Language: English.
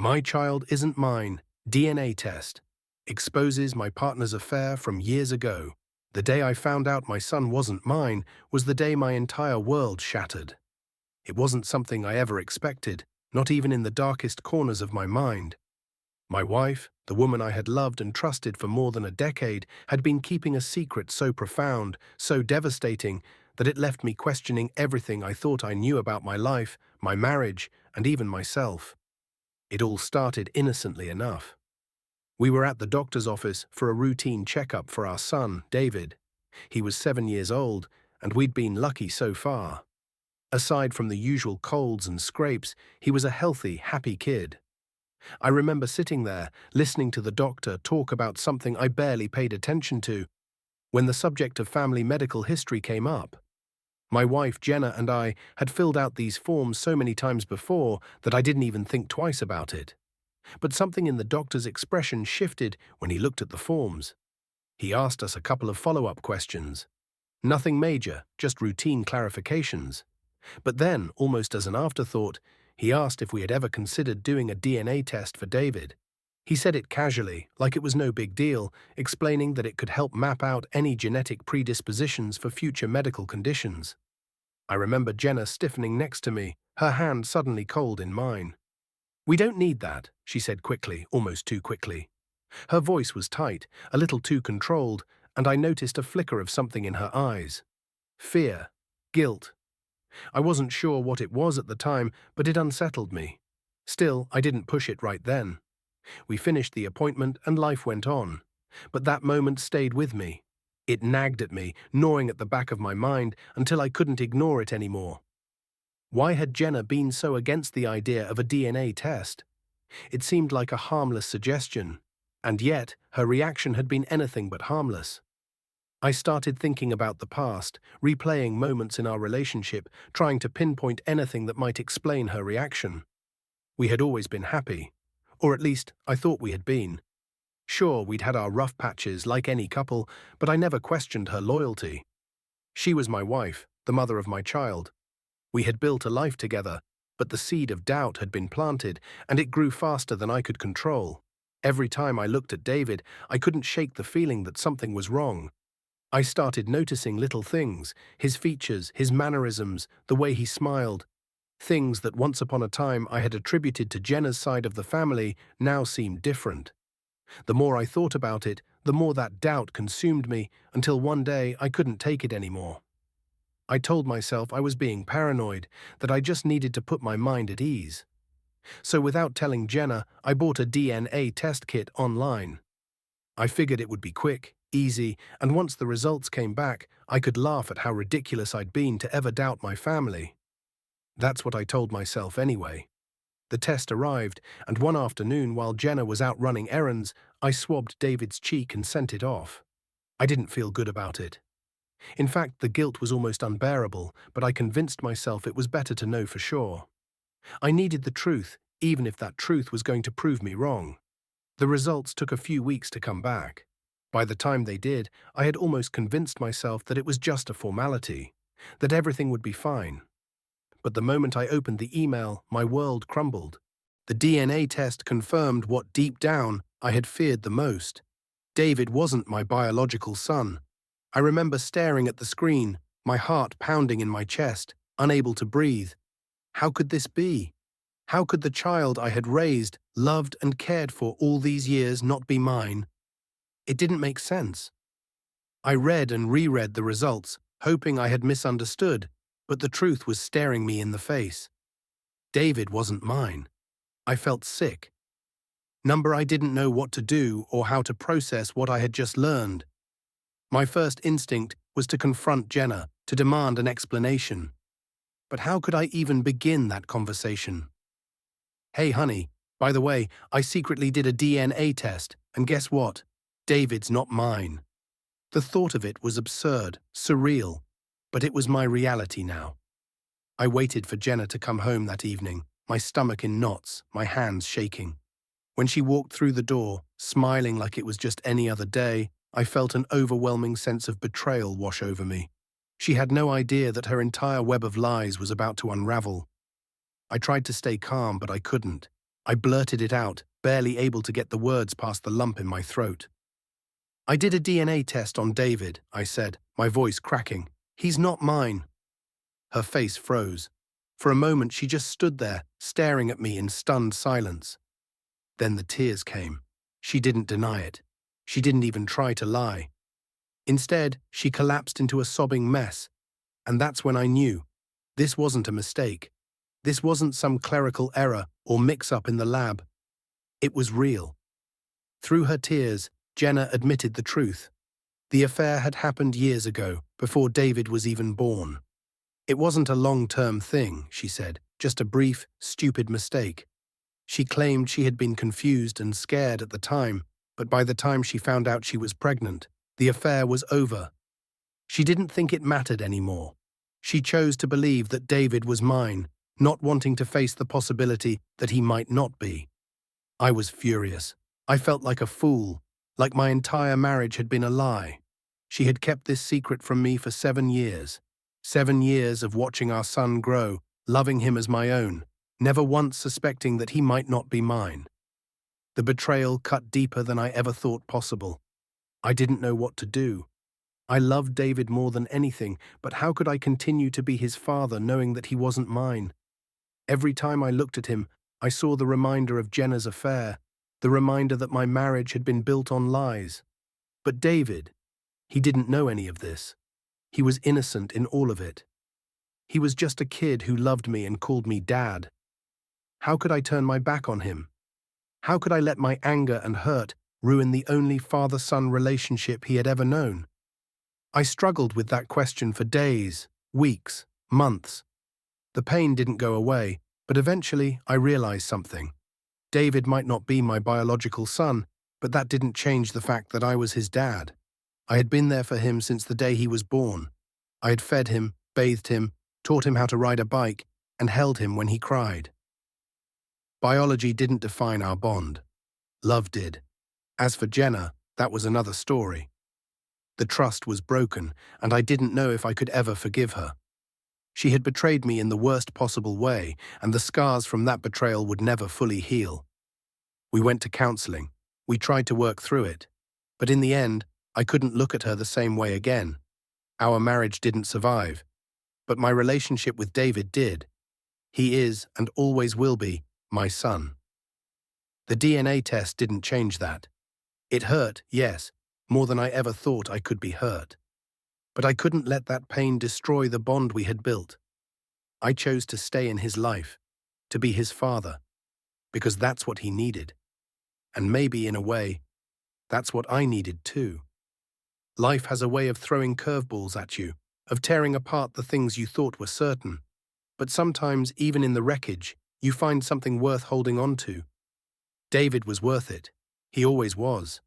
My child isn't mine. DNA test. Exposes my partner's affair from years ago. The day I found out my son wasn't mine was the day my entire world shattered. It wasn't something I ever expected, not even in the darkest corners of my mind. My wife, the woman I had loved and trusted for more than a decade, had been keeping a secret so profound, so devastating, that it left me questioning everything I thought I knew about my life, my marriage, and even myself. It all started innocently enough. We were at the doctor's office for a routine checkup for our son, David. He was 7 years old, and we'd been lucky so far. Aside from the usual colds and scrapes, he was a healthy, happy kid. I remember sitting there, listening to the doctor talk about something I barely paid attention to, when the subject of family medical history came up. My wife, Jenna, and I had filled out these forms so many times before that I didn't even think twice about it. But something in the doctor's expression shifted when he looked at the forms. He asked us a couple of follow-up questions. Nothing major, just routine clarifications. But then, almost as an afterthought, he asked if we had ever considered doing a DNA test for David. He said it casually, like it was no big deal, explaining that it could help map out any genetic predispositions for future medical conditions. I remember Jenna stiffening next to me, her hand suddenly cold in mine. "We don't need that," she said quickly, almost too quickly. Her voice was tight, a little too controlled, and I noticed a flicker of something in her eyes. Fear. Guilt. I wasn't sure what it was at the time, but it unsettled me. Still, I didn't push it right then. We finished the appointment and life went on. But that moment stayed with me. It nagged at me, gnawing at the back of my mind until I couldn't ignore it anymore. Why had Jenna been so against the idea of a DNA test? It seemed like a harmless suggestion, and yet her reaction had been anything but harmless. I started thinking about the past, replaying moments in our relationship, trying to pinpoint anything that might explain her reaction. We had always been happy, or at least I thought we had been. Sure, we'd had our rough patches like any couple, but I never questioned her loyalty. She was my wife, the mother of my child. We had built a life together, but the seed of doubt had been planted, and it grew faster than I could control. Every time I looked at David, I couldn't shake the feeling that something was wrong. I started noticing little things, his features, his mannerisms, the way he smiled. Things that once upon a time I had attributed to Jenna's side of the family now seemed different. The more I thought about it, the more that doubt consumed me, until one day I couldn't take it anymore. I told myself I was being paranoid, that I just needed to put my mind at ease. So without telling Jenna, I bought a DNA test kit online. I figured it would be quick, easy, and once the results came back, I could laugh at how ridiculous I'd been to ever doubt my family. That's what I told myself anyway. The test arrived, and one afternoon while Jenna was out running errands, I swabbed David's cheek and sent it off. I didn't feel good about it. In fact, the guilt was almost unbearable, but I convinced myself it was better to know for sure. I needed the truth, even if that truth was going to prove me wrong. The results took a few weeks to come back. By the time they did, I had almost convinced myself that it was just a formality, that everything would be fine. But the moment I opened the email, my world crumbled. The DNA test confirmed what deep down I had feared the most. David wasn't my biological son. I remember staring at the screen, my heart pounding in my chest, unable to breathe. How could this be? How could the child I had raised, loved, and cared for all these years not be mine? It didn't make sense. I read and reread the results, hoping I had misunderstood, but the truth was staring me in the face. David wasn't mine. I felt sick. I didn't know what to do or how to process what I had just learned. My first instinct was to confront Jenna, to demand an explanation. But how could I even begin that conversation? "Hey, honey, by the way, I secretly did a DNA test, and guess what? David's not mine." The thought of it was absurd, surreal, but it was my reality now. I waited for Jenna to come home that evening, my stomach in knots, my hands shaking. When she walked through the door, smiling like it was just any other day, I felt an overwhelming sense of betrayal wash over me. She had no idea that her entire web of lies was about to unravel. I tried to stay calm, but I couldn't. I blurted it out, barely able to get the words past the lump in my throat. "I did a DNA test on David," I said, my voice cracking. "He's not mine." Her face froze. For a moment she just stood there, staring at me in stunned silence. Then the tears came. She didn't deny it. She didn't even try to lie. Instead, she collapsed into a sobbing mess. And that's when I knew. This wasn't a mistake. This wasn't some clerical error or mix-up in the lab. It was real. Through her tears, Jenna admitted the truth. The affair had happened years ago, before David was even born. It wasn't a long-term thing, she said, just a brief, stupid mistake. She claimed she had been confused and scared at the time, but by the time she found out she was pregnant, the affair was over. She didn't think it mattered anymore. She chose to believe that David was mine, not wanting to face the possibility that he might not be. I was furious. I felt like a fool, like my entire marriage had been a lie. She had kept this secret from me for 7 years. 7 years of watching our son grow, loving him as my own, never once suspecting that he might not be mine. The betrayal cut deeper than I ever thought possible. I didn't know what to do. I loved David more than anything, but how could I continue to be his father knowing that he wasn't mine? Every time I looked at him, I saw the reminder of Jenna's affair, the reminder that my marriage had been built on lies. But David, he didn't know any of this. He was innocent in all of it. He was just a kid who loved me and called me Dad. How could I turn my back on him? How could I let my anger and hurt ruin the only father-son relationship he had ever known? I struggled with that question for days, weeks, months. The pain didn't go away, but eventually I realized something. David might not be my biological son, but that didn't change the fact that I was his dad. I had been there for him since the day he was born. I had fed him, bathed him, taught him how to ride a bike, and held him when he cried. Biology didn't define our bond. Love did. As for Jenna, that was another story. The trust was broken, and I didn't know if I could ever forgive her. She had betrayed me in the worst possible way, and the scars from that betrayal would never fully heal. We went to counseling. We tried to work through it. But in the end, I couldn't look at her the same way again. Our marriage didn't survive. But my relationship with David did. He is, and always will be, my son. The DNA test didn't change that. It hurt, yes, more than I ever thought I could be hurt. But I couldn't let that pain destroy the bond we had built. I chose to stay in his life, to be his father, because that's what he needed. And maybe, in a way, that's what I needed too. Life has a way of throwing curveballs at you, of tearing apart the things you thought were certain. But sometimes, even in the wreckage, you find something worth holding on to. David was worth it. He always was.